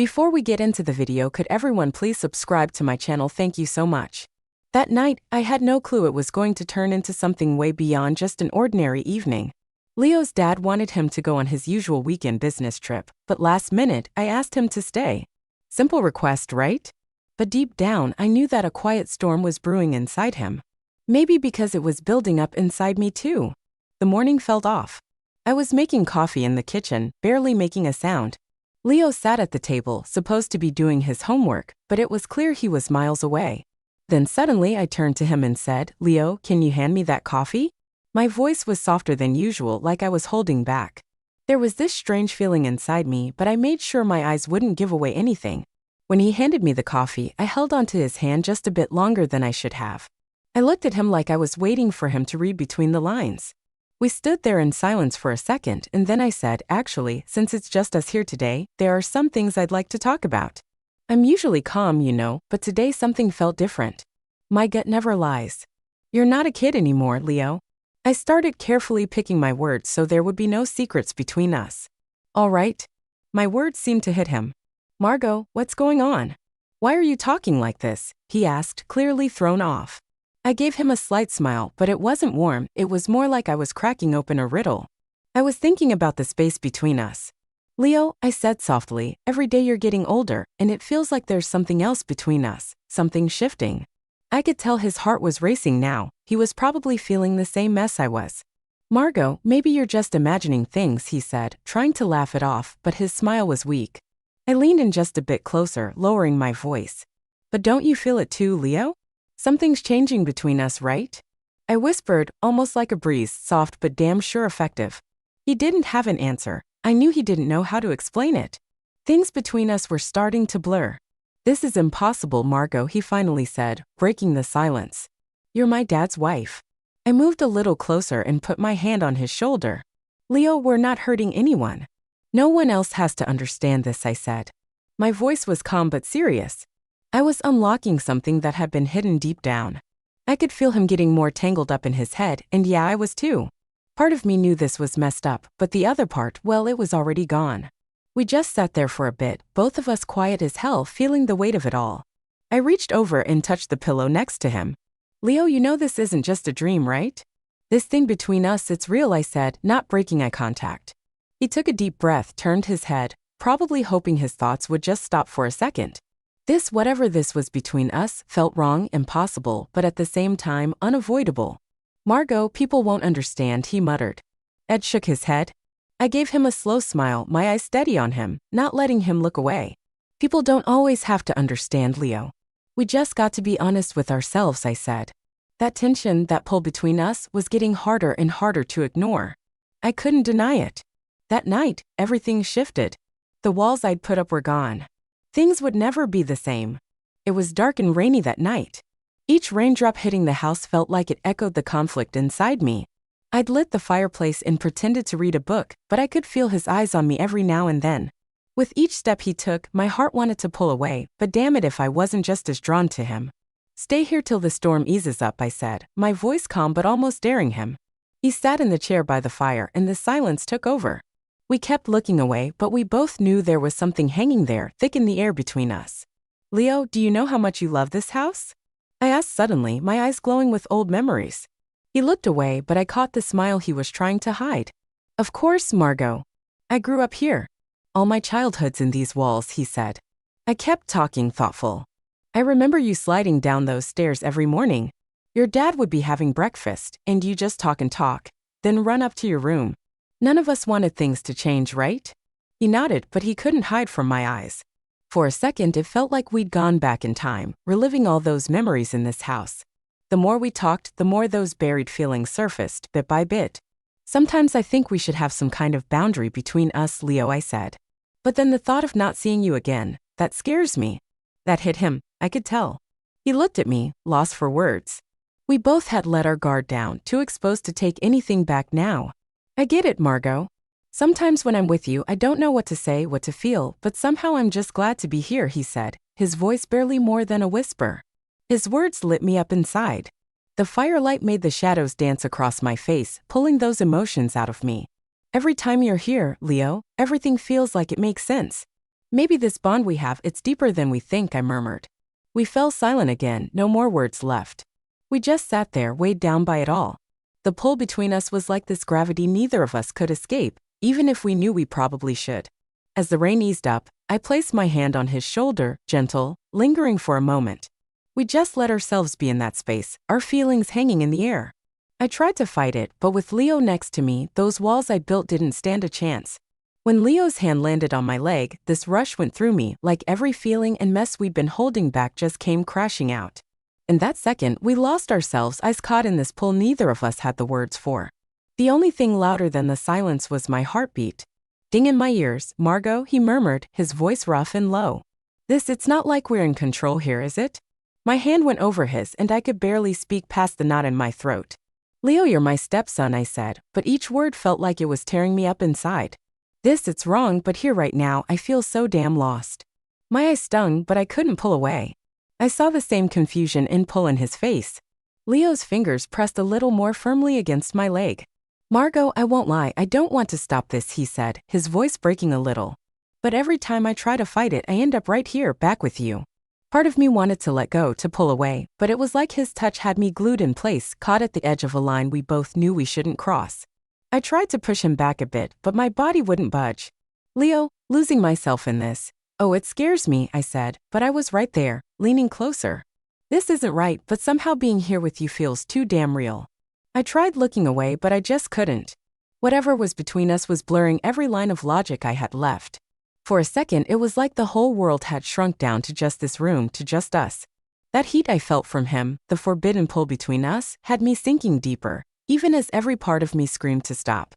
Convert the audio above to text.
Before we get into the video, could everyone please subscribe to my channel? Thank you so much. That night, I had no clue it was going to turn into something way beyond just an ordinary evening. Leo's dad wanted him to go on his usual weekend business trip, but last minute, I asked him to stay. Simple request, right? But deep down, I knew that a quiet storm was brewing inside him. Maybe because it was building up inside me too. The morning felt off. I was making coffee in the kitchen, barely making a sound. Leo sat at the table, supposed to be doing his homework, but it was clear he was miles away. Then suddenly I turned to him and said, "Leo, can you hand me that coffee?" My voice was softer than usual, like I was holding back. There was this strange feeling inside me, but I made sure my eyes wouldn't give away anything. When he handed me the coffee, I held onto his hand just a bit longer than I should have. I looked at him like I was waiting for him to read between the lines. We stood there in silence for a second, and then I said, "Actually, since it's just us here today, there are some things I'd like to talk about." I'm usually calm, you know, but today something felt different. My gut never lies. "You're not a kid anymore, Leo." I started carefully picking my words so there would be no secrets between us. "All right." My words seemed to hit him. "Margot, what's going on? Why are you talking like this?" he asked, clearly thrown off. I gave him a slight smile, but it wasn't warm, it was more like I was cracking open a riddle. I was thinking about the space between us. "Leo," I said softly, "every day you're getting older, and it feels like there's something else between us, something shifting." I could tell his heart was racing now. He was probably feeling the same mess I was. "Margot, maybe you're just imagining things," he said, trying to laugh it off, but his smile was weak. I leaned in just a bit closer, lowering my voice. "But don't you feel it too, Leo? Something's changing between us, right?" I whispered, almost like a breeze, soft but damn sure effective. He didn't have an answer. I knew he didn't know how to explain it. Things between us were starting to blur. "This is impossible, Margot," he finally said, breaking the silence. "You're my dad's wife." I moved a little closer and put my hand on his shoulder. "Leo, we're not hurting anyone. No one else has to understand this," I said. My voice was calm but serious. I was unlocking something that had been hidden deep down. I could feel him getting more tangled up in his head, and yeah, I was too. Part of me knew this was messed up, but the other part, well, it was already gone. We just sat there for a bit, both of us quiet as hell, feeling the weight of it all. I reached over and touched the pillow next to him. "Leo, you know this isn't just a dream, right? This thing between us, it's real," I said, not breaking eye contact. He took a deep breath, turned his head, probably hoping his thoughts would just stop for a second. Whatever this was between us, felt wrong, impossible, but at the same time, unavoidable. "Margot, people won't understand," he muttered. Ed shook his head. I gave him a slow smile, my eyes steady on him, not letting him look away. "People don't always have to understand, Leo. We just got to be honest with ourselves," I said. That tension, that pull between us, was getting harder and harder to ignore. I couldn't deny it. That night, everything shifted. The walls I'd put up were gone. Things would never be the same. It was dark and rainy that night. Each raindrop hitting the house felt like it echoed the conflict inside me. I'd lit the fireplace and pretended to read a book, but I could feel his eyes on me every now and then. With each step he took, my heart wanted to pull away, but damn it if I wasn't just as drawn to him. "Stay here till the storm eases up," I said, my voice calm but almost daring him. He sat in the chair by the fire, and the silence took over. We kept looking away, but we both knew there was something hanging there, thick in the air between us. "Leo, do you know how much you love this house?" I asked suddenly, my eyes glowing with old memories. He looked away, but I caught the smile he was trying to hide. "Of course, Margot. I grew up here. All my childhood's in these walls," he said. I kept talking, thoughtful. "I remember you sliding down those stairs every morning. Your dad would be having breakfast, and you just talk and talk, then run up to your room. None of us wanted things to change, right?" He nodded, but he couldn't hide from my eyes. For a second, it felt like we'd gone back in time, reliving all those memories in this house. The more we talked, the more those buried feelings surfaced, bit by bit. "Sometimes I think we should have some kind of boundary between us, Leo," I said. "But then the thought of not seeing you again, that scares me." That hit him, I could tell. He looked at me, lost for words. We both had let our guard down, too exposed to take anything back now. "I get it, Margot. Sometimes when I'm with you, I don't know what to say, what to feel, but somehow I'm just glad to be here," he said, his voice barely more than a whisper. His words lit me up inside. The firelight made the shadows dance across my face, pulling those emotions out of me. "Every time you're here, Leo, everything feels like it makes sense. Maybe this bond we have, it's deeper than we think, I murmured. We fell silent again, no more words left. We just sat there, weighed down by it all. The pull between us was like this gravity neither of us could escape, even if we knew we probably should. As the rain eased up, I placed my hand on his shoulder, gentle, lingering for a moment. We just let ourselves be in that space, our feelings hanging in the air. I tried to fight it, but with Leo next to me, those walls I built didn't stand a chance. When Leo's hand landed on my leg, this rush went through me, like every feeling and mess we'd been holding back just came crashing out. In that second, we lost ourselves, eyes caught in this pull neither of us had the words for. The only thing louder than the silence was my heartbeat. Ding in my ears, Margot, he murmured, his voice rough and low. It's not like we're in control here, is it? My hand went over his and I could barely speak past the knot in my throat. Leo, you're my stepson, I said, but each word felt like it was tearing me up inside. It's wrong, but here right now, I feel so damn lost. My eyes stung, but I couldn't pull away. I saw the same confusion and pull in his face. Leo's fingers pressed a little more firmly against my leg. Margot, I won't lie, I don't want to stop this, he said, his voice breaking a little. But every time I try to fight it, I end up right here, back with you. Part of me wanted to let go, to pull away, but it was like his touch had me glued in place, caught at the edge of a line we both knew we shouldn't cross. I tried to push him back a bit, but my body wouldn't budge. Leo, losing myself in this. Oh, it scares me, I said, but I was right there, leaning closer. This isn't right, but somehow being here with you feels too damn real. I tried looking away, but I just couldn't. Whatever was between us was blurring every line of logic I had left. For a second, it was like the whole world had shrunk down to just this room, to just us. That heat I felt from him, the forbidden pull between us, had me sinking deeper, even as every part of me screamed to stop.